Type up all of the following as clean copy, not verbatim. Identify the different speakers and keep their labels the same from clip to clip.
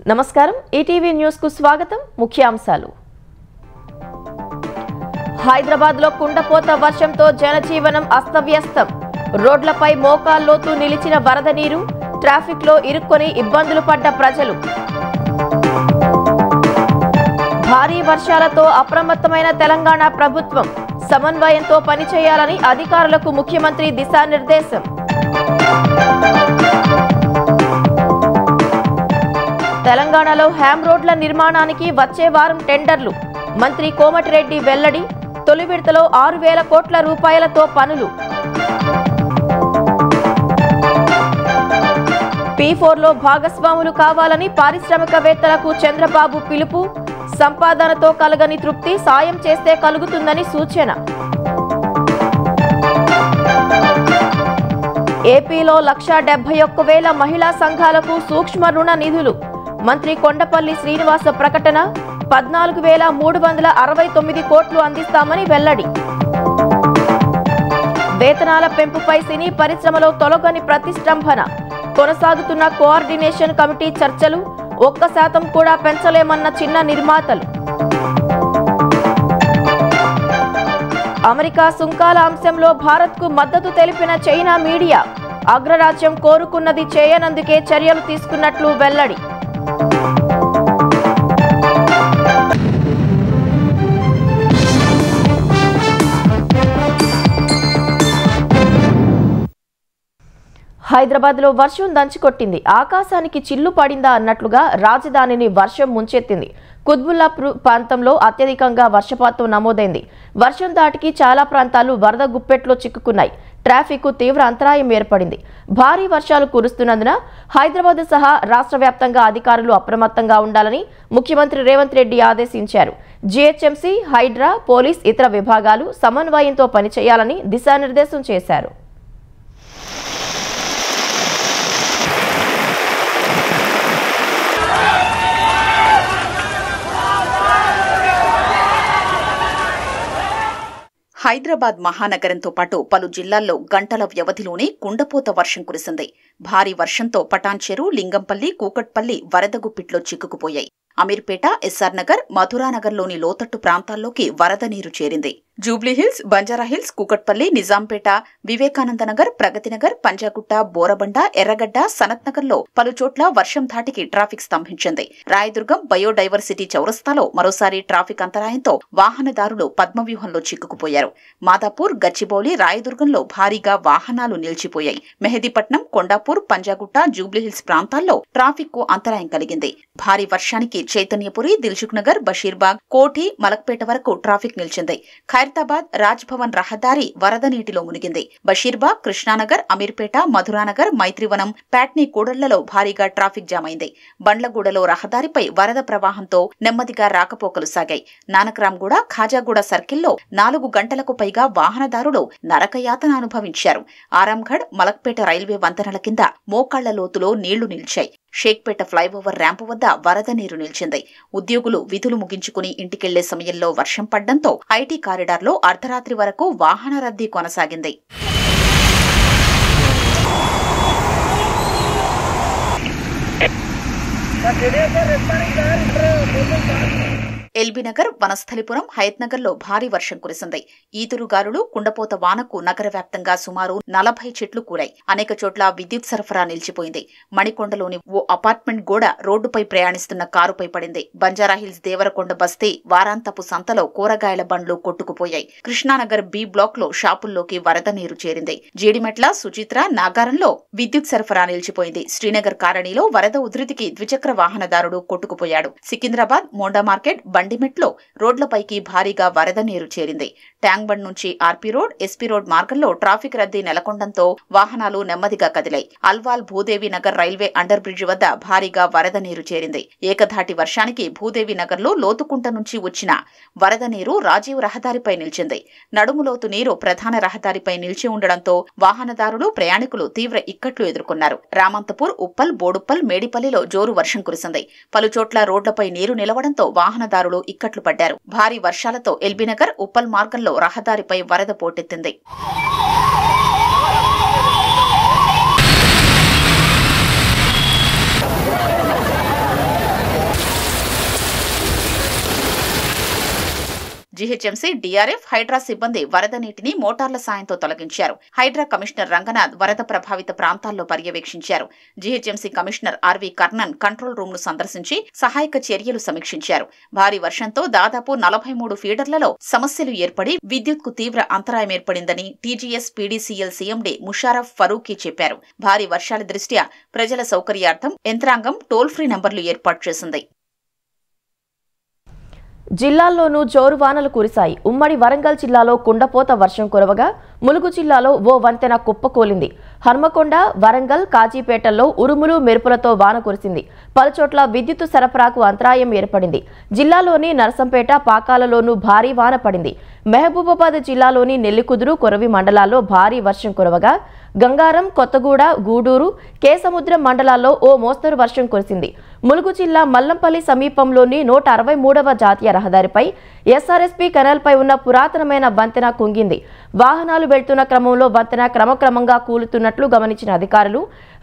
Speaker 1: నమస్కారం ETV news కు స్వాగతం ముఖ్యాంశాలు హైదరాబాద్ లో కుండపోత వర్షంతో జనజీవనం అస్తవ్యస్తం రోడ్లపై మోకాల్లోతు నిలిచిన వరద నీరు ట్రాఫిక్ లో ఇరుక్కొని ఇబ్బందులు పడ్డ ప్రజలు భారీ వర్షాలతో అప్రమత్తమైన తెలంగాణ ప్రభుత్వం సమన్వయంతో పనిచేయాలని అధికారులకు ముఖ్యమంత్రి దిశానిర్దేశం తెలంగాణలో హ్యామ్ రోడ్ల నిర్మాణానికి వచ్చే వారం టెండర్లు మంత్రి కోమటిరెడ్డి వెల్లడి తొలి విడతలో 6,000 కోట్ల రూపాయలతో పనులు P4లో భాగస్వాములు కావాలని పారిశ్రామికవేత్తలకు చంద్రబాబు పిలుపు సంపాదనతో కలగని తృప్తి సాయం చేస్తే కలుగుతుందని సూచన ఏపీలో 171,000 మహిళా సంఘాలకు సూక్ష్మ రుణ నిధులు మంత్రి కొండపల్లి శ్రీనివాస ప్రకటన 14,369 కోట్లు అందిస్తామని వెల్లడి వేతనాల పెంపుపై సినీ పరిశ్రమలో తొలగని ప్రతిష్టంభన కొనసాగుతున్న కోఆర్డినేషన్ కమిటీ చర్చలు 1% కూడా పెంచలేమన్న చిన్న నిర్మాతలు అమెరికా సుంకాల అంశంలో భారత్కు మద్దతు తెలిపిన చైనా మీడియా అగ్రరాజ్యం కోరుకున్నది చేయనందుకే చర్యలు తీసుకున్నట్లు వెల్లడి హైదరాబాద్ లో వర్షం దంచుకొట్టింది ఆకాశానికి చిల్లు పడిందా అన్నట్లుగా రాజధానిని వర్షం ముంచెత్తింది కుత్బుల్లాపూర్ ప్రాంతంలో అత్యధికంగా వర్షపాతం నమోదైంది వర్షం దాటికి చాలా ప్రాంతాలు వరద గుప్పెట్లో చిక్కుకున్నాయి ట్రాఫిక్ తీవ్ర అంతరాయం ఏర్పడింది భారీ వర్షాలు కురుస్తున్నందున హైదరాబాద్ సహా రాష్ట్ర వ్యాప్తంగా అధికారులు అప్రమత్తంగా ఉండాలని ముఖ్యమంత్రి రేవంత్ రెడ్డి ఆదేశించారు జీహెచ్ఎంసీ హైడ్రా పోలీస్ ఇతర విభాగాలు సమన్వయంతో పనిచేయాలని దిశానిర్దేశం చేశారు
Speaker 2: హైదరాబాద్ మహానగరంతో పాటు పలు జిల్లాల్లో గంటల వ్యవధిలోనే కుండపోత వర్షం కురిసింది భారీ వర్షంతో పటాన్చెరు లింగంపల్లి కూకట్పల్లి వరద గుప్పిట్లో చిక్కుకుపోయాయి అమీర్పేట ఎస్ఆర్ నగర్ మధురానగర్లోని లోతట్టు ప్రాంతాల్లోకి వరద నీరు చేరింది జూబ్లీహిల్స్ బంజారాహిల్స్ కూకట్పల్లి నిజాంపేట వివేకానందనగర్ ప్రగతినగర్ పంజాగుట్ట బోరబండ ఎర్రగడ్డ సనత్ నగర్లో పలుచోట్ల వర్షం ధాటికి ట్రాఫిక్ స్తంభించింది రాయదుర్గం బయోడైవర్సిటీ చౌరస్తాలో మరోసారి ట్రాఫిక్ అంతరాయంతో వాహనదారులు పద్మవ్యూహంలో చిక్కుకుపోయారు మాదాపూర్ గచ్చిబౌలి రాయదుర్గంలో భారీగా వాహనాలు నిలిచిపోయాయి మెహదీపట్నం కొండాపూర్ పంజాగుట్ట జూబ్లీహిల్స్ ప్రాంతాల్లో ట్రాఫిక్ కు అంతరాయం కలిగింది భారీ వర్షానికి చైతన్యపురి దిల్సుఖ్ నగర్ బషీర్బాగ్ కోఠి మలక్పేట వరకు ట్రాఫిక్ నిలిచింది ఖైరతాబాద్ రాజ్ భవన్ రహదారి వరద నీటిలో మునిగింది బషీర్బాగ్ కృష్ణానగర్ అమీర్పేట మధురానగర్ మైత్రివనం ప్యాట్నీ కూడళ్లలో భారీగా ట్రాఫిక్ జామ్ అయింది బండ్లగూడలో రహదారిపై వరద ప్రవాహంతో నెమ్మదిగా రాకపోకలు సాగాయి నానక్రామ్గూడ ఖాజాగూడ సర్కిల్లో 4 గంటలకు పైగా వాహనదారులు నరకయాతన అనుభవించారు ఆరాంఘడ్ మలక్పేట రైల్వే వంతెనల కింద మోకాళ్ల లోతులో నీళ్లు నిలిచాయి షేక్పేట ఫ్లైఓవర్ ర్యాంపు వద్ద వరద నీరు నిలిచింది ఉద్యోగులు విధులు ముగించుకుని ఇంటికెళ్లే సమయంలో వర్షం పడ్డంతో ఐటీ కారిడార్లో అర్ధరాత్రి వరకు వాహన రద్దీ కొనసాగింది ఎల్బీనగర్ వనస్థలిపురం హయత్నగర్లో భారీ వర్షం కురిసింది ఈదురుగాలులు కుండపోత వానకు నగర వ్యాప్తంగా సుమారు 40 చెట్లు కూలాయి అనేక చోట్ల విద్యుత్ సరఫరా నిలిచిపోయింది మణికొండలోని ఓ అపార్ట్మెంట్ గోడ రోడ్డుపై ప్రయాణిస్తున్న కారుపై పడింది బంజారాహిల్స్ దేవరకొండ బస్తీ వారాంతపు సంతలో కూరగాయల బండ్లు కొట్టుకుపోయాయి కృష్ణానగర్ బి బ్లాక్ లో షాపుల్లోకి వరద నీరు చేరింది జీడిమెట్ల సుచిత్ర నాగారంలో విద్యుత్ సరఫరా నిలిచిపోయింది శ్రీనగర్ కాలనీలో వరద ఉధృతికి ద్విచక్ర వాహనదారుడు కొట్టుకుపోయాడు సికింద్రాబాద్ మోండా మార్కెట్ బండిమెట్లో రోడ్లపైకి భారీగా వరద నీరు చేరింది ట్యాంక్ బండ్ నుంచి ఆర్పీ రోడ్ ఎస్పీ రోడ్ మార్గంలో ట్రాఫిక్ రద్దీ నెలకొండంతో వాహనాలు నెమ్మదిగా కదిలాయి Alwal Bhudevi Nagar railway under bridge వద్ద భారీగా వరద నీరు చేరింది ఏకధాటి వర్షానికి భూదేవి నగర్లో లోతుకుంట నుంచి వచ్చిన వరద నీరు రాజీవ్ రహదారిపై నిలిచింది నడుములోతు నీరు ప్రధాన రహదారిపై నిలిచి ఉండడంతో వాహనదారులు ప్రయాణికులు తీవ్ర ఇక్కట్లు ఎదుర్కొన్నారు రామంతపూర్ ఉప్పల్ బోడుప్పల్ మేడిపల్లిలో జోరు వర్షం కురిసింది పలుచోట్ల రోడ్లపై నీరు నిలవడంతో వాహనదారులు ఇక్కట్లు పడ్డారు భారీ వర్షాలతో ఎల్బీనగర్ ఉప్పల్ మార్గంలో రహదారిపై వరద పోటెత్తింది జీహెచ్ఎంసీ, డీఆర్ఎఫ్, హైడ్రా సిబ్బంది వరద నీటిని మోటార్ల సాయంతో తొలగించారు. హైడ్రా కమిషనర్ రంగనాథ్ వరద ప్రభావిత ప్రాంతాల్లో పర్యవేక్షించారు. GHMC commissioner RV Karnan control room ను సందర్శించి సహాయక చర్యలు సమీక్షించారు. భారీ వర్షంతో దాదాపు 43 ఫీడర్లలో సమస్యలు ఏర్పడి విద్యుత్కు తీవ్ర అంతరాయం ఏర్పడిందని TGS PDCL CMD Musharraf Farooqui చెప్పారు. భారీ వర్షాల దృష్ట్యా ప్రజల సౌకర్యార్థం యంత్రాంగం టోల్ ఫ్రీ నంబర్లు ఏర్పాటు చేసింది.
Speaker 1: జిల్లాల్లోనూ జోరు వానలు కురిశాయి. ఉమ్మడి వరంగల్ జిల్లాలో కుండపోత వర్షం కురవగా ములుగు జిల్లాలో ఓ వంతెన కుప్పకూలింది. హన్మకొండ, వరంగల్, కాజీపేటల్లో ఉరుములు మెరుపులతో వాన కురిసింది. పలుచోట్ల విద్యుత్ సరఫరాకు అంతరాయం ఏర్పడింది. జిల్లాలోని నరసంపేట, పాకాలలోనూ భారీ వాన పడింది. మహబూబాబాద్ జిల్లాలోని నెల్లికుదురు, కొరవి మండలాల్లో భారీ వర్షం కురవగా గంగారం, కొత్తగూడ, గూడూరు, కేసముద్రం మండలాల్లో ఓ మోస్తరు వర్షం కురిసింది. ములుగు జిల్లా మల్లంపల్లి సమీపంలోని 163వ జాతీయ రహదారిపై ఎస్ఆర్ఎస్పీ కెనాల్పై ఉన్న పురాతనమైన వంతెన కుంగింది. వాహనాలు వెళ్తున్న క్రమంలో వంతెన క్రమక్రమంగా కూలుతున్నట్లు గమనించిన అధికారులు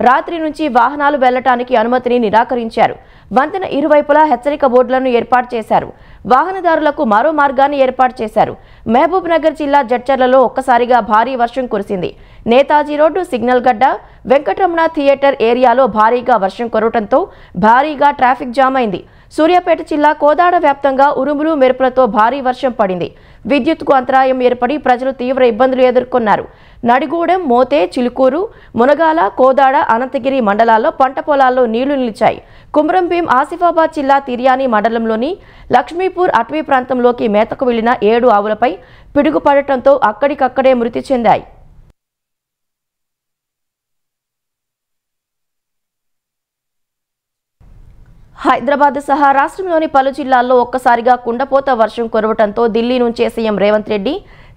Speaker 1: రాత్రి నుంచి వాహనాలు వెళ్లటానికి అనుమతిని నిరాకరించారు. వంతెన ఇరువైపులా హెచ్చరిక బోర్డులను ఏర్పాటు చేశారు. వాహనదారులకు మరో మార్గాన్ని ఏర్పాటు చేశారు. మహబూబ్ నగర్ జిల్లా జడ్చర్లలో ఒక్కసారిగా భారీ వర్షం కురిసింది. నేతాజీ రోడ్డు, సిగ్నల్ గడ్డ, వెంకటరమణ థియేటర్ ఏరియాలో భారీగా వర్షం కురవడంతో భారీగా ట్రాఫిక్ జామ్ అయింది. సూర్యాపేట జిల్లా కోదాడ వ్యాప్తంగా ఉరుములు మెరుపులతో భారీ వర్షం పడింది. విద్యుత్కు అంతరాయం ఏర్పడి ప్రజలు తీవ్ర ఇబ్బందులు ఎదుర్కొన్నారు. నడిగూడెం, మోతే, చిలుకూరు, మునగాల, కోదాడ, అనంతగిరి మండలాల్లో పంట పొలాల్లో నీళ్లు నిలిచాయి. కుమ్రంభీం, ఆసిఫాబాద్ జిల్లా తిర్యాని మండలంలోని లక్ష్మీపూర్ అటవీ ప్రాంతంలోకి మేతకు వెళ్లిన 7 ఆవులపై పిడుగు పడటంతో అక్కడికక్కడే మృతి చెందాయి. హైదరాబాద్ సహా రాష్ట్రంలోని పలు జిల్లాల్లో ఒక్కసారిగా కుండపోత వర్షం కురవడంతో ఢిల్లీ నుంచే CM Revanth Reddy,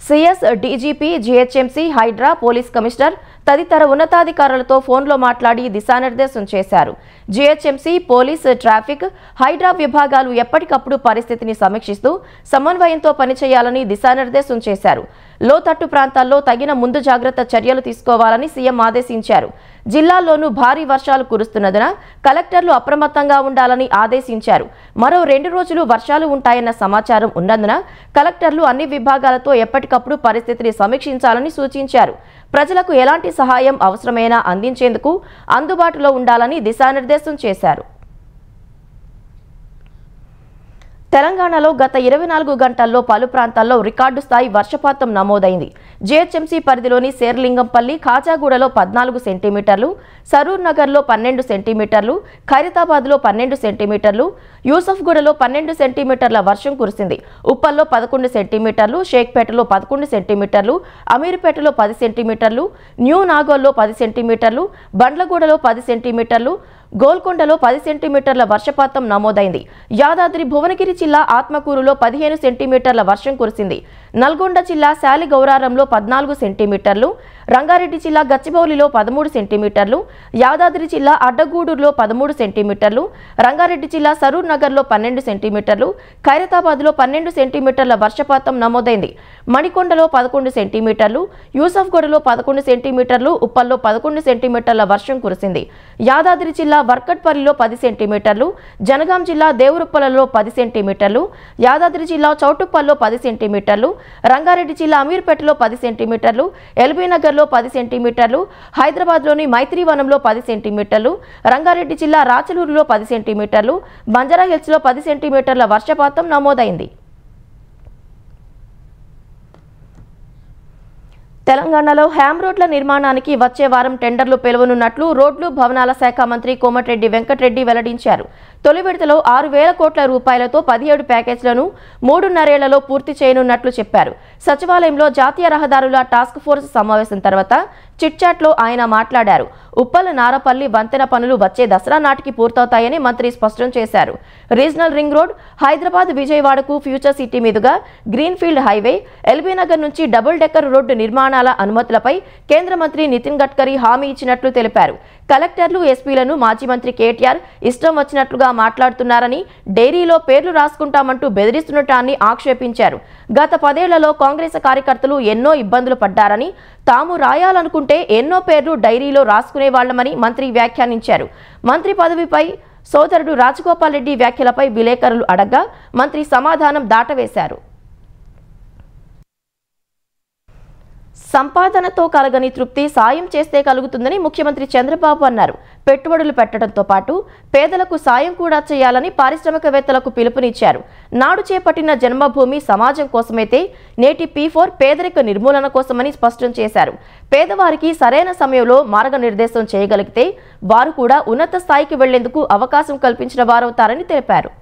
Speaker 1: CS, DGP, GHMC, HYDRAA, police commissioner తదితర ఉన్నతాధికారులతో ఫోన్లో మాట్లాడి దిశానిర్దేశం చేశారు. జీహెచ్ఎంసీ, పోలీస్, ట్రాఫిక్, హైడ్రా విభాగాలు ఎప్పటికప్పుడు పరిస్థితిని సమీక్షిస్తూ సమన్వయంతో పనిచేయాలని దిశానిర్దేశం చేశారు. లోతట్టు ప్రాంతాల్లో తగిన ముందు జాగ్రత్త చర్యలు తీసుకోవాలని సీఎం ఆదేశించారు. జిల్లాల్లోనూ భారీ వర్షాలు కురుస్తున్నందున కలెక్టర్లు అప్రమత్తంగా ఉండాలని ఆదేశించారు. మరో 2 రోజులు వర్షాలు ఉంటాయన్న సమాచారం ఉన్నందున కలెక్టర్లు అన్ని విభాగాలతో ఎప్పటికప్పుడు పరిస్థితిని సమీక్షించాలని సూచించారు. ప్రజలకు ఎలాంటి సహాయం అవసరమైనా అందించేందుకు అందుబాటులో ఉండాలని దిశానిర్దేశం చేశారు. తెలంగాణలో గత 24 గంటల్లో పలు ప్రాంతాల్లో రికార్డు స్థాయి వర్షపాతం నమోదైంది. జీహెచ్ఎంసీ పరిధిలోని శేర్లింగంపల్లి, ఖాజాగూడలో 14 సెంటీమీటర్లు, సరూర్ నగర్లో 12 సెంటీమీటర్లు, ఖైరతాబాద్లో 12 సెంటీమీటర్లు, యూసఫ్గూడలో 12 సెంటీమీటర్ల వర్షం కురిసింది. ఉప్పల్లో 11 సెంటీమీటర్లు, షేక్పేటలో 11 సెంటీమీటర్లు, అమీర్పేటలో 10 సెంటీమీటర్లు, న్యూ నాగోల్లో 10 సెంటీమీటర్లు, బండ్లగూడలో 10 సెంటీమీటర్లు, గోల్కొండలో 10 సెంటీమీటర్ల వర్షపాతం నమోదైంది. యాదాద్రి భువనగిరి జిల్లా ఆత్మకూరులో 15 సెంటీమీటర్ల వర్షం కురిసింది. నల్గొండ జిల్లా శాలిగౌరారంలో 14 సెంటీమీటర్లు, రంగారెడ్డి జిల్లా గచ్చిబౌలిలో 13 సెంటీమీటర్లు, యాదాద్రి జిల్లా అడ్డగూడూరులో 13 సెంటీమీటర్లు, రంగారెడ్డి జిల్లా సరూర్ నగర్లో 12 సెంటీమీటర్లు, ఖైరతాబాద్లో 12 సెంటీమీటర్ల వర్షపాతం నమోదైంది. మణికొండలో 11 సెంటీమీటర్లు, యూసఫ్గూడలో 11 సెంటీమీటర్లు, ఉప్పల్లో 11 సెంటీమీటర్ల వర్షం కురిసింది. యాదాద్రి జిల్లా వర్కట్పల్లిలో 10 సెంటీమీటర్లు, జనగాం జిల్లా దేవురుప్పలలో 10 సెంటీమీటర్లు, యాదాద్రి జిల్లా చౌటుప్పల్లో 10 సెంటీమీటర్లు, రంగారెడ్డి జిల్లా అమీర్పేటలో 10 సెంటీమీటర్లు, ఎల్బీనగర్లో 10 సెంటీమీటర్లు, హైదరాబాద్లోని మైత్రివనంలో 10 సెంటీమీటర్లు, రంగారెడ్డి జిల్లా రాచలూరులో 10 సెంటీమీటర్లు, బంజారాహిల్స్లో 10 సెంటీమీటర్ల వర్షపాతం నమోదైంది. తెలంగాణలో హ్యామ్ రోడ్ల నిర్మాణానికి వచ్చే వారం టెండర్లు పిలువనున్నట్లు రోడ్లు, భవనాల శాఖ మంత్రి కోమటిరెడ్డి వెంకటరెడ్డి వెల్లడించారు. తొలి విడతలో 6,000 కోట్ల రూపాయలతో 17 ప్యాకేజీలను 3.5 ఏళ్లలో పూర్తి చేయనున్నట్లు చెప్పారు. సచివాలయంలో జాతీయ రహదారుల టాస్క్ ఫోర్స్ సమావేశం తర్వాత చిట్చాట్లో ఆయన మాట్లాడారు. ఉప్పల్ నారపల్లి వంతెన పనులు వచ్చే దసరా నాటికి పూర్తవుతాయని మంత్రి స్పష్టం చేశారు. రీజనల్ రింగ్ రోడ్, హైదరాబాద్ విజయవాడకు ఫ్యూచర్ సిటీ మీదుగా గ్రీన్ఫీల్డ్ హైవే, ఎల్బీనగర్ నుంచి డబుల్ డెక్కర్ రోడ్డు నిర్మాణాల అనుమతులపై కేంద్ర మంత్రి నితిన్ గడ్కరీ హామీ ఇచ్చినట్లు తెలిపారు. కలెక్టర్లు, ఎస్పీలను మాజీ మంత్రి కేటీఆర్ ఇష్టం వచ్చినట్లుగా మాట్లాడుతున్నారని, డైరీలో పేర్లు రాసుకుంటామంటూ బెదిరిస్తున్నటాన్ని ఆక్షేపించారు. గత 10 ఏళ్లలో కాంగ్రెస్ కార్యకర్తలు ఎన్నో ఇబ్బందులు పడ్డారని, తాము రాయాలనుకుంటే ఎన్నో పేర్లు డైరీలో రాసుకునేవాళ్లమని మంత్రి వ్యాఖ్యానించారు. మంత్రి పదవిపై సోదరుడు రాజగోపాల్ రెడ్డి వ్యాఖ్యలపై విలేకరులు అడగ్గా మంత్రి సమాధానం దాటవేశారు. సంపాదనతో కలగని తృప్తి సాయం చేస్తే కలుగుతుందని ముఖ్యమంత్రి చంద్రబాబు అన్నారు. పెట్టుబడులు పెట్టడంతో పాటు పేదలకు సాయం కూడా చేయాలని పారిశ్రామికవేత్తలకు పిలుపునిచ్చారు. నాడు చేపట్టిన జన్మభూమి సమాజం కోసమైతే నేటి P4 పేదరిక నిర్మూలన కోసమని స్పష్టం చేశారు. పేదవారికి సరైన సమయంలో మార్గనిర్దేశం చేయగలిగితే వారు కూడా ఉన్నత స్థాయికి వెళ్లేందుకు అవకాశం కల్పించిన వారవుతారని తెలిపారు.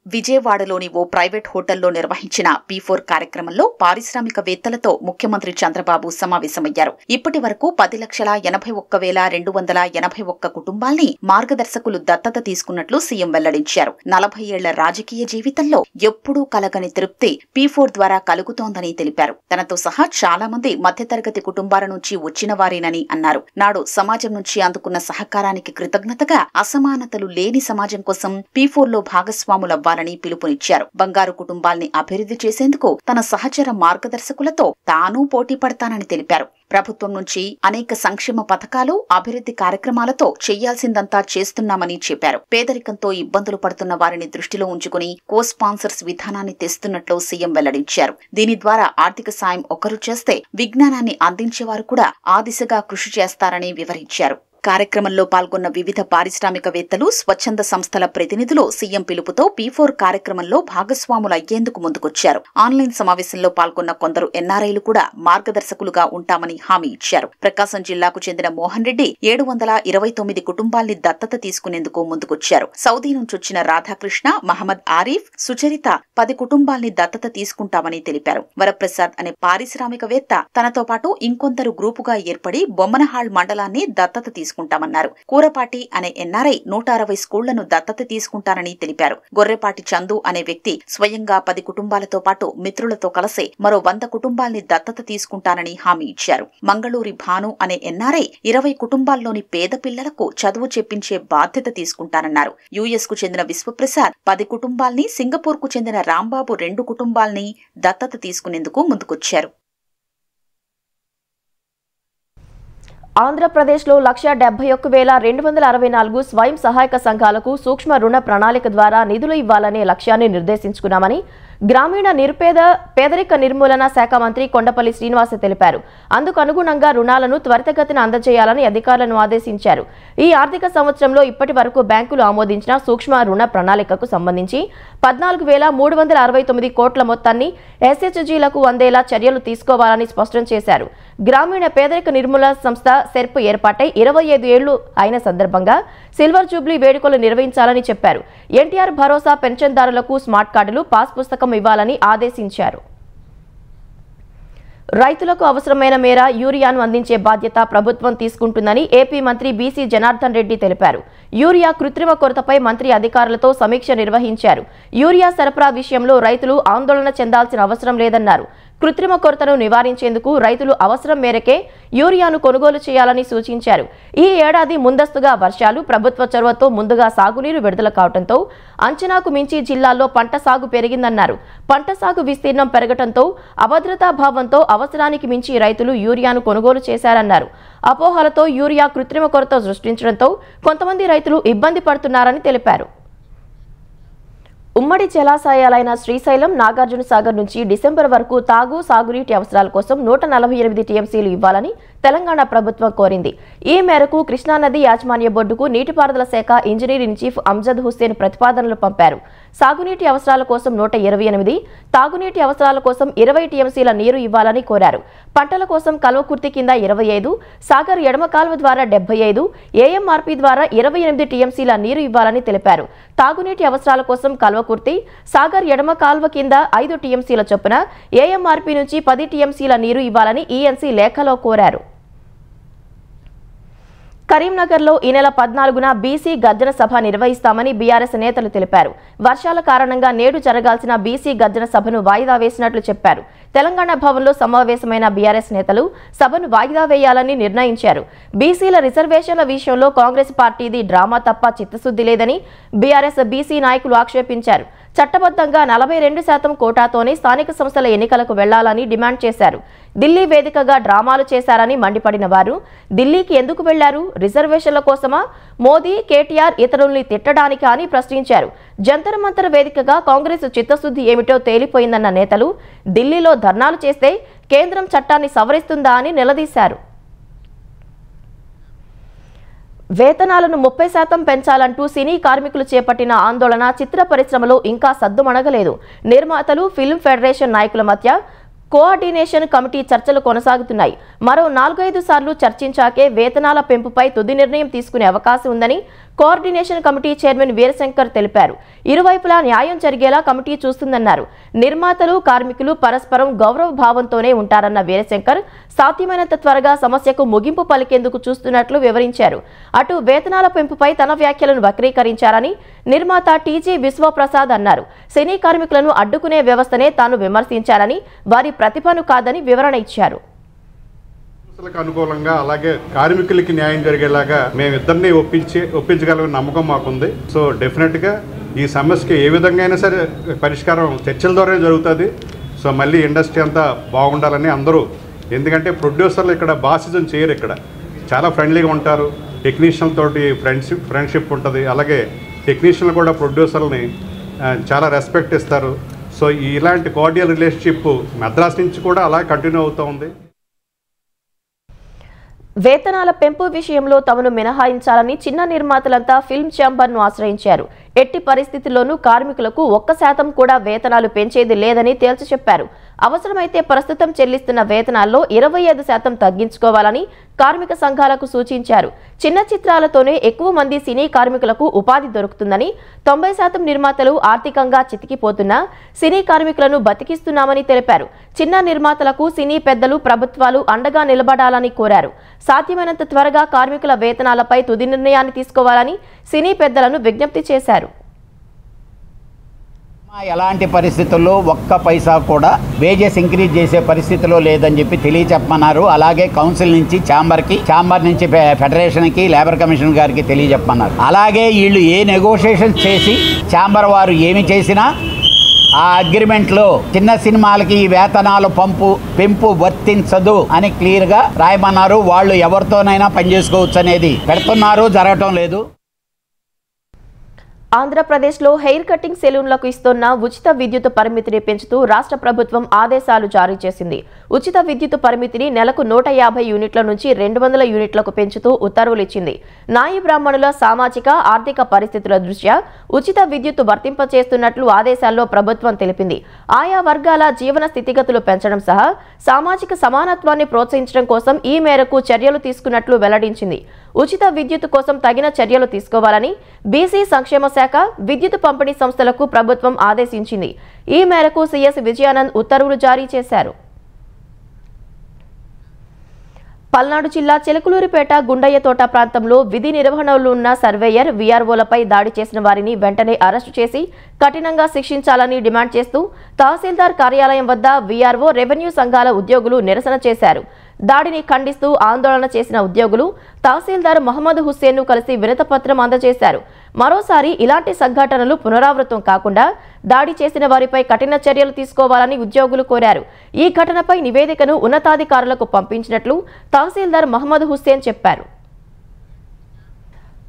Speaker 2: విజయవాడలోని ఓ ప్రైవేట్ హోటల్లో నిర్వహించిన P4 కార్యక్రమంలో పారిశ్రామికవేత్తలతో ముఖ్యమంత్రి చంద్రబాబు సమావేశమయ్యారు. ఇప్పటి వరకు 10,81,281 కుటుంబాల్ని మార్గదర్శకులు దత్తత తీసుకున్నట్లు సీఎం వెల్లడించారు. 40 ఏళ్ల రాజకీయ జీవితంలో ఎప్పుడూ కలగని తృప్తి P4 ద్వారా కలుగుతోందని తెలిపారు. తనతో సహా చాలా మంది మధ్యతరగతి కుటుంబాల నుంచి వచ్చిన వారేనని అన్నారు. నాడు సమాజం నుంచి అందుకున్న సహకారానికి కృతజ్ఞతగా అసమానతలు లేని సమాజం కోసం P4లో భాగస్వాములవ్వాలని పిలుపునిచ్చారు. బంగారు కుటుంబాల్ని అభివృద్ధి చేసేందుకు తన సహచర మార్గదర్శకులతో తాను పోటీ పడతానని తెలిపారు. ప్రభుత్వం నుంచి అనేక సంక్షేమ పథకాలు, అభివృద్ధి కార్యక్రమాలతో చేయాల్సిందంతా చేస్తున్నామని చెప్పారు. పేదరికంతో ఇబ్బందులు పడుతున్న వారిని దృష్టిలో ఉంచుకుని కో స్పాన్సర్స్ విధానాన్ని తెస్తున్నట్లు సీఎం వెల్లడించారు. దీని ద్వారా ఆర్థిక సాయం ఒకరు చేస్తే విజ్ఞానాన్ని అందించేవారు కూడా ఆ దిశగా కృషి చేస్తారని వివరించారు. కార్యక్రమంలో పాల్గొన్న వివిధ పారిశ్రామికవేత్తలు, స్వచ్ఛంద సంస్థల ప్రతినిధులు సీఎం పిలుపుతో P4 కార్యక్రమంలో భాగస్వాములయ్యేందుకు ముందుకొచ్చారు. ఆన్లైన్ సమావేశంలో పాల్గొన్న కొందరు ఎన్ఆర్ఐలు కూడా మార్గదర్శకులుగా ఉంటామని హామీ ఇచ్చారు. ప్రకాశం జిల్లాకు చెందిన మోహన్ రెడ్డి 729 కుటుంబాల్ని దత్తత తీసుకునేందుకు ముందుకొచ్చారు. సౌదీ నుంచొచ్చిన రాధాకృష్ణ, మహమ్మద్ ఆరిఫ్, సుచరిత 10 కుటుంబాల్ని దత్తత తీసుకుంటామని తెలిపారు. వరప్రసాద్ అనే పారిశ్రామికవేత్త తనతో పాటు ఇంకొందరు గ్రూపుగా ఏర్పడి బొమ్మనహాళ్ మండలాన్ని దత్తత తీసుకుంటామన్నారు. కూరపాటి అనే ఎన్ఆర్ఐ 160 స్కూళ్లను దత్తత తీసుకుంటారని తెలిపారు. గొర్రెపాటి చందు అనే వ్యక్తి స్వయంగా 10 కుటుంబాలతో పాటు మిత్రులతో కలిసి మరో 100 కుటుంబాల్ని దత్తత తీసుకుంటానని హామీ ఇచ్చారు. మంగళూరి భాను అనే ఎన్ఆర్ఐ 20 కుటుంబాల్లోని పేద పిల్లలకు చదువు చెప్పించే బాధ్యత తీసుకుంటానన్నారు. యుఎస్ కు చెందిన విశ్వప్రసాద్ 10 కుటుంబాల్ని, సింగపూర్ కు చెందిన రాంబాబు 2 కుటుంబాల్ని దత్తత తీసుకునేందుకు ముందుకొచ్చారు.
Speaker 1: ఆంధ్రప్రదేశ్లో 171,264 స్వయం సహాయక సంఘాలకు సూక్ష్మ రుణ ప్రణాళిక ద్వారా నిధులు ఇవ్వాలనే లక్ష్యాన్ని నిర్దేశించుకున్నామని గ్రామీణ పేదరిక నిర్మూలన శాఖ మంత్రి కొండపల్లి శ్రీనివాస్ తెలిపారు. అందుకు అనుగుణంగా రుణాలను త్వరితగతిన అందజేయాలని అధికారులను ఆదేశించారు. ఈ ఆర్థిక సంవత్సరంలో ఇప్పటి వరకు బ్యాంకులు ఆమోదించిన సూక్ష్మ రుణ ప్రణాళికకు సంబంధించి 14,369 కోట్ల మొత్తాన్ని ఎస్హెచ్జీలకు అందేలా చర్యలు తీసుకోవాలని స్పష్టం చేశారు. గ్రామీణ పేదరిక నిర్మూలన సంస్థ సెర్ప్ ఏర్పాటై 25 ఏళ్లు అయిన సందర్భంగా సిల్వర్ జూబ్లీ వేడుకలు నిర్వహించాలని చెప్పారు. ఎన్టీఆర్ భరోసా పెన్షన్దారులకు స్మార్ట్ కార్డులు, పాస్ పుస్తకం ఇవ్వాలని ఆదేశించారు. రైతులకు అవసరమైన మేర యూరియాను అందించే బాధ్యత ప్రభుత్వం తీసుకుంటుందని ఏపీ మంత్రి బీసీ జనార్దన్ రెడ్డి తెలిపారు. యూరియా కృత్రిమ కొరతపై మంత్రి అధికారులతో సమీక్ష నిర్వహించారు. యూరియా సరఫరా విషయంలో రైతులు ఆందోళన చెందాల్సిన అవసరం లేదన్నారు. కృత్రిమ కొరతను నివారించేందుకు రైతులు అవసరం మేరకే యూరియాను కొనుగోలు చేయాలని సూచించారు. ఈ ఏడాది ముందస్తుగా వర్షాలు, ప్రభుత్వ చొరవతో ముందుగా సాగునీరు విడుదల కావడంతో అంచనాకు మించి జిల్లాల్లో పంట సాగు పెరిగిందన్నారు. పంట సాగు విస్తీర్ణం పెరగడంతో అభద్రతా భావంతో అవసరానికి మించి రైతులు యూరియాను కొనుగోలు చేశారన్నారు. అపోహలతో యూరియా కృత్రిమ కొరత సృష్టించడంతో కొంతమంది రైతులు ఇబ్బంది పడుతున్నారని తెలిపారు. ఉమ్మడి జలాశయాలైన శ్రీశైలం, నాగార్జున సాగర్ నుంచి డిసెంబర్ వరకు తాగు, సాగునీటి అవసరాల కోసం 148 టీఎంసీలు ఇవ్వాలని తెలంగాణ ప్రభుత్వం కోరింది. ఈ మేరకు కృష్ణానది యాజమాన్య బోర్డుకు నీటిపారుదల శాఖ engineer in chief Anjad Hussain ప్రతిపాదనలు పంపారు. సాగునీటి అవసరాల కోసం 128, తాగునీటి అవసరాల కోసం 20 టీఎంసీల నీరు ఇవ్వాలని కోరారు. పంటల కోసం కల్వకుర్తి కింద 25, సాగర్ ఎడమ కాల్వ ద్వారా 75, ఏఎంఆర్పీ ద్వారా 28 టీఎంసీల నీరు ఇవ్వాలని తెలిపారు. తాగునీటి అవసరాల కోసం కల్వకుర్తి, సాగర్ ఎడమ కాల్వ కింద 5 టీఎంసీల చొప్పున ఏఎంఆర్పీ నుంచి 10 టీఎంసీల నీరు ఇవ్వాలని ఈఎన్సీ లేఖలో కోరారు. కరీంనగర్లో ఈ నెల 14న బీసీ గర్జన సభ నిర్వహిస్తామని బీఆర్ఎస్ నేతలు తెలిపారు. వర్షాల కారణంగా నేడు జరగాల్సిన బీసీ గర్జన సభను వాయిదా వేసినట్లు చెప్పారు. తెలంగాణ భవన్లో సమావేశమైన బీఆర్ఎస్ నేతలు సభను వాయిదా వేయాలని నిర్ణయించారు. బీసీల రిజర్వేషన్ల విషయంలో కాంగ్రెస్ పార్టీది డ్రామా తప్ప చిత్తశుద్ధి లేదని బీఆర్ఎస్ బీసీ నాయకులు ఆక్షేపించారు. చట్టబద్ధంగా 42% కోటాతోనే స్థానిక సంస్థల ఎన్నికలకు వెళ్లాలని డిమాండ్ చేశారు. ఢిల్లీ వేదికగా డ్రామాలు చేశారని మండిపడిన వారు ఢిల్లీకి ఎందుకు వెళ్లారు? రిజర్వేషన్ల కోసమా? మోదీ, కేటీఆర్ ఇతరుల్ని తిట్టడానికా అని ప్రశ్నించారు. జంతర్ మంతర్ వేదికగా కాంగ్రెస్ చిత్తశుద్ధి ఏమిటో తేలిపోయిందన్న నేతలు ఢిల్లీలో ధర్నాలు చేస్తే కేంద్రం చట్టాన్ని సవరిస్తుందా అని నిలదీశారు. వేతనాలను 30% పెంచాలంటూ సినీ కార్మికులు చేపట్టిన ఆందోళన చిత్ర పరిశ్రమలో ఇంకా సద్దుమణగలేదు. నిర్మాతలు, ఫిల్మ్ ఫెడరేషన్ నాయకుల మధ్య కోఆర్డినేషన్ కమిటీ చర్చలు కొనసాగుతున్నాయి. మరో 4-5 సార్లు చర్చించాకే వేతనాల పెంపుపై తుది నిర్ణయం తీసుకునే అవకాశం ఉందని కోఆర్డినేషన్ కమిటీ చైర్మన్ వీరశంకర్ తెలిపారు. ఇరువైపులా న్యాయం జరిగేలా కమిటీ చూస్తుందన్నారు. నిర్మాతలు, కార్మికులు పరస్పరం గౌరవ భావంతోనే ఉంటారన్న వీరశంకర్ సాధ్యమైనంత త్వరగా సమస్యకు ముగింపు పలికేందుకు చూస్తున్నట్లు వివరించారు. అటు వేతనాల పెంపుపై తన వ్యాఖ్యలను వక్రీకరించారని నిర్మాత టీజీ విశ్వప్రసాద్ అన్నారు. సినీ కార్మికులను అడ్డుకునే వ్యవస్థనే తాను విమర్శించారని, వారి ప్రతిభను కాదని వివరణ ఇచ్చారు.
Speaker 3: అనుకూలంగా అలాగే కార్మికులకి న్యాయం జరిగేలాగా మేమిద్దరిని ఒప్పించగల నమ్మకం మాకుంది. సో డెఫినెట్గా ఈ సమస్యకి ఏ విధంగా అయినా సరే పరిష్కారం చర్చల ద్వారానే జరుగుతుంది. సో మళ్ళీ ఇండస్ట్రీ అంతా బాగుండాలని అందరూ, ఎందుకంటే ప్రొడ్యూసర్లు ఇక్కడ బాసిజం చేయరు, ఇక్కడ చాలా ఫ్రెండ్లీగా ఉంటారు. టెక్నీషియన్లతోటి ఫ్రెండ్షిప్ ఉంటుంది. అలాగే టెక్నీషియన్లు కూడా ప్రొడ్యూసర్ని చాలా రెస్పెక్ట్ ఇస్తారు. సో ఇలాంటి కార్డియల్ రిలేషన్షిప్ మద్రాస్ నుంచి కూడా అలా కంటిన్యూ అవుతూ ఉంది.
Speaker 1: వేతనాల పెంపు విషయంలో తమను మినహాయించాలని చిన్న నిర్మాతలంతా ఫిల్మ్ ఛాంబర్ను ఆశ్రయించారు. ఎట్టి పరిస్థితుల్లోనూ కార్మికులకు 1% కూడా వేతనాలు పెంచేది లేదని తేల్చి చెప్పారు. అవసరమైతే ప్రస్తుతం చెల్లిస్తున్న వేతనాల్లో 25% తగ్గించుకోవాలని కార్మిక సంఘాలకు సూచించారు. చిన్న చిత్రాలతోనే ఎక్కువ మంది సినీ కార్మికులకు ఉపాధి దొరుకుతుందని, 90% నిర్మాతలు ఆర్థికంగా చితికిపోతున్నా సినీ కార్మికులను బతికిస్తున్నామని తెలిపారు. చిన్న నిర్మాతలకు సినీ పెద్దలు, ప్రభుత్వాలు అండగా నిలబడాలని కోరారు. సాధ్యమైనంత త్వరగా కార్మికుల వేతనాలపై తుది నిర్ణయాన్ని తీసుకోవాలని సినీ పెద్దలను విజ్ఞప్తి చేశారు.
Speaker 4: ఎలాంటి పరిస్థితుల్లో 1 పైసా కూడా వేజెస్ ఇంక్రీజ్ చేసే పరిస్థితిలో లేదని చెప్పి తెలియచెప్పమన్నారు. అలాగే కౌన్సిల్ నుంచి ఛాంబర్ నుంచి ఫెడరేషన్కి, లేబర్ కమిషన్ గారికి తెలియచెప్పమన్నారు. అలాగే వీళ్ళు ఏ నెగోషియేషన్స్ చేసి ఛాంబర్ వారు ఏమి చేసినా ఆ అగ్రిమెంట్లో చిన్న సినిమాలకి ఈ వేతనాలు పెంపు వర్తించదు అని క్లియర్గా రాయమన్నారు. వాళ్ళు ఎవరితోనైనా పనిచేసుకోవచ్చు అనేది పెడుతున్నారు, జరగటం లేదు.
Speaker 1: ఆంధ్రప్రదేశ్లో హెయిర్ కటింగ్ సెలూన్లకు ఇస్తున్న ఉచిత విద్యుత్ పరిమితిని పెంచుతూ రాష్ట్ర ప్రభుత్వం ఆదేశాలు జారీ చేసింది. ఉచిత విద్యుత్ పరిమితిని నెలకు 150 యూనిట్ల నుంచి 200 యూనిట్లకు పెంచుతూ ఉత్తర్వులు ఇచ్చింది. నాయి బ్రాహ్మణుల సామాజిక, ఆర్థిక పరిస్థితుల దృష్ట్యా ఉచిత విద్యుత్ వర్తింపచేస్తున్నట్లు ఆదేశాల్లో ప్రభుత్వం తెలిపింది. ఆయా వర్గాల జీవన స్థితిగతులు పెంచడం సహా సామాజిక సమానత్వాన్ని ప్రోత్సహించడం కోసం ఈ మేరకు చర్యలు తీసుకున్నట్లు వెల్లడించింది. ఉచిత విద్యుత్ కోసం తగిన చర్యలు తీసుకోవాలని బీసీ సంక్షేమ శాఖ, విద్యుత్ పంపిణీ సంస్థలకు ప్రభుత్వం ఆదేశించింది. ఈ మేరకు సీఎస్ విజయానంద్ ఉత్తర్వులు జారీ చేశారు. పల్నాడు జిల్లా చిలకలూరిపేట గుండయ్యతోట ప్రాంతంలో విధి నిర్వహణలో ఉన్న సర్వేయర్, వీఆర్ఓలపై దాడి చేసిన వారిని వెంటనే అరెస్టు చేసి కఠినంగా శిక్షించాలని డిమాండ్ చేస్తూ తహసీల్దార్ కార్యాలయం వద్ద వీఆర్ఓ, రెవెన్యూ సంఘాల ఉద్యోగులు నిరసన చేశారు. దాడిని ఖండిస్తూ ఆందోళన చేసిన ఉద్యోగులు తహసీల్దార్ మహమ్మద్ హుస్సేన్ను కలిసి వినతిపత్రం అందజేశారు. మరోసారి ఇలాంటి సంఘటనలు పునరావృతం కాకుండా దాడి చేసిన వారిపై కఠిన చర్యలు తీసుకోవాలని ఉద్యోగులు కోరారు. ఈ ఘటనపై నివేదికను ఉన్నతాధికారులకు పంపించినట్లు తహసీల్దార్ మహమ్మద్ హుస్సేన్ చెప్పారు.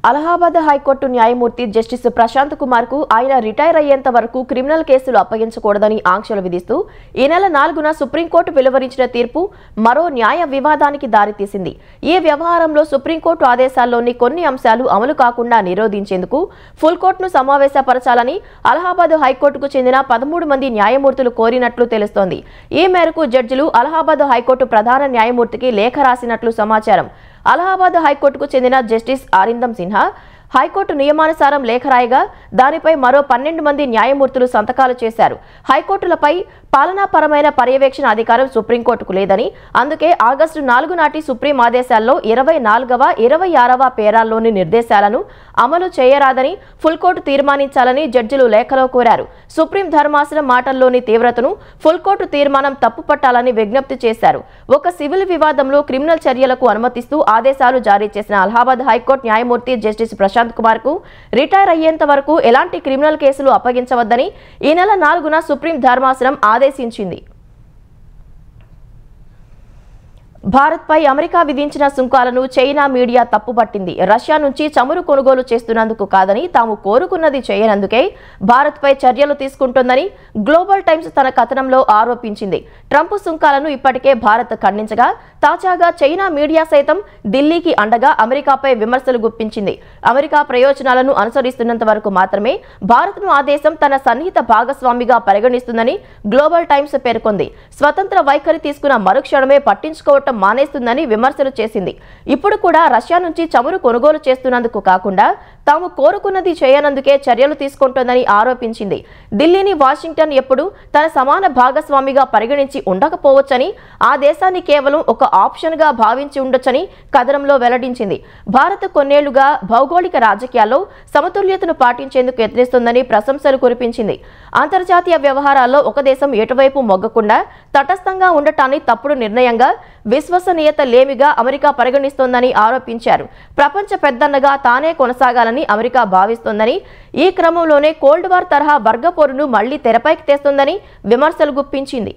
Speaker 1: అలహాబాద్ హైకోర్టు న్యాయమూర్తి జస్టిస్ ప్రశాంత్ కుమార్ కు ఆయన రిటైర్ అయ్యేంత వరకు క్రిమినల్ కేసులు అప్పగించకూడదని ఆంక్షలు విధిస్తూ ఈ నెల 4న సుప్రీంకోర్టు వెలువరించిన తీర్పు మరో న్యాయ వివాదానికి దారితీసింది. ఈ వ్యవహారంలో సుప్రీంకోర్టు ఆదేశాల్లోని కొన్ని అంశాలు అమలు కాకుండా నిరోధించేందుకు ఫుల్ కోర్టును సమావేశపరచాలని అలహాబాద్ హైకోర్టుకు చెందిన 13 మంది న్యాయమూర్తులు కోరినట్లు తెలుస్తోంది. ఈ మేరకు జడ్జిలు అలహాబాద్ హైకోర్టు ప్రధాన న్యాయమూర్తికి లేఖ రాసినట్లు సమాచారం. అలహాబాద్ హైకోర్టుకు చెందిన జస్టిస్ అరిందమ్ సిన్హా హైకోర్టు నియమానుసారం లేఖ రాయగా దానిపై మరో 12 మంది న్యాయమూర్తులు సంతకాలు చేశారు. హైకోర్టులపై పాలనాపరమైన పర్యవేక్షణ అధికారం సుప్రీంకోర్టుకు లేదని, అందుకే ఆగస్టు 4 నాటి సుప్రీం ఆదేశాల్లో 24వ, 26వ పేరాల్లోని నిర్దేశాలను అమలు చేయరాదని ఫుల్ కోర్టు తీర్మానించాలని జడ్జిలు లేఖలో కోరారు. సుప్రీం ధర్మాసనం మాటల్లోని తీవ్రతను ఫుల్ కోర్టు తీర్మానం తప్పుపట్టాలని విజ్ఞప్తి చేశారు. ఒక సివిల్ వివాదంలో క్రిమినల్ చర్యలకు అనుమతిస్తూ ఆదేశాలు జారీ చేసిన అలహాబాద్ హైకోర్టు న్యాయమూర్తి జస్టిస్ ప్రశాంత్ ప్రశాంత్ కుమార్ కు రిటైర్ అయ్యేంత వరకు ఎలాంటి క్రిమినల్ కేసులు అప్పగించవద్దని ఈ నెల 4న సుప్రీం ధర్మాసనం ఆదేశించింది. భారత్పై అమెరికా విధించిన సుంకాలను చైనా మీడియా తప్పుపట్టింది. రష్యా నుంచి చమురు కొనుగోలు చేస్తున్నందుకు కాదని తాము కోరుకున్నది చేయనందుకే భారత్పై చర్యలు తీసుకుంటోందని గ్లోబల్ టైమ్స్ తన కథనంలో ఆరోపించింది. ట్రంప్ సుంకాలను ఇప్పటికే భారత్ ఖండించగా తాజాగా చైనా మీడియా సైతం ఢిల్లీకి అండగా అమెరికాపై విమర్శలు గుప్పించింది. అమెరికా ప్రయోజనాలను అనుసరిస్తున్నంత వరకు మాత్రమే భారత్ను ఆ దేశం తన సన్నిహిత భాగస్వామిగా పరిగణిస్తుందని గ్లోబల్ టైమ్స్ పేర్కొంది. స్వతంత్ర వైఖరి తీసుకున్న మరుక్షణమే పట్టించుకోవటం మానేస్తుందని విమర్శలు చేసింది. ఇప్పుడు కూడా రష్యా నుంచి చమురు కొనుగోలు చేస్తున్నందుకు కాకుండా తాము కోరుకున్నది చేయనందుకే చర్యలు తీసుకుంటోందని ఆరోపించింది. ఢిల్లీని వాషింగ్టన్ ఎప్పుడు తన సమాన భాగస్వామిగా పరిగణించి ఉండకపోవచ్చని, ఆ దేశాన్ని కేవలం ఒక ఆప్షన్గా భావించి ఉండొచ్చని కథనంలో వెల్లడించింది. భారత్ కొన్నేళ్లుగా భౌగోళిక రాజకీయాల్లో సమతుల్యతను పాటించేందుకు యత్నిస్తుందని ప్రశంసలు కురిపించింది. అంతర్జాతీయ వ్యవహారాల్లో ఒక దేశం ఎటువైపు మొగ్గకుండా తటస్థంగా ఉండటాన్ని తప్పుడు నిర్ణయంగా, విశ్వసనీయత లేమిగా అమెరికా పరిగణిస్తోందని ఆరోపించారు. ప్రపంచ పెద్దన్నగా తానే కొనసాగాలని అమెరికా భావిస్తోందని, ఈ క్రమంలోనే కోల్డ్ వార్ తరహా వర్గపోరును మళ్లీ తెరపైకి తెస్తోందని విమర్శలు గుప్పించింది.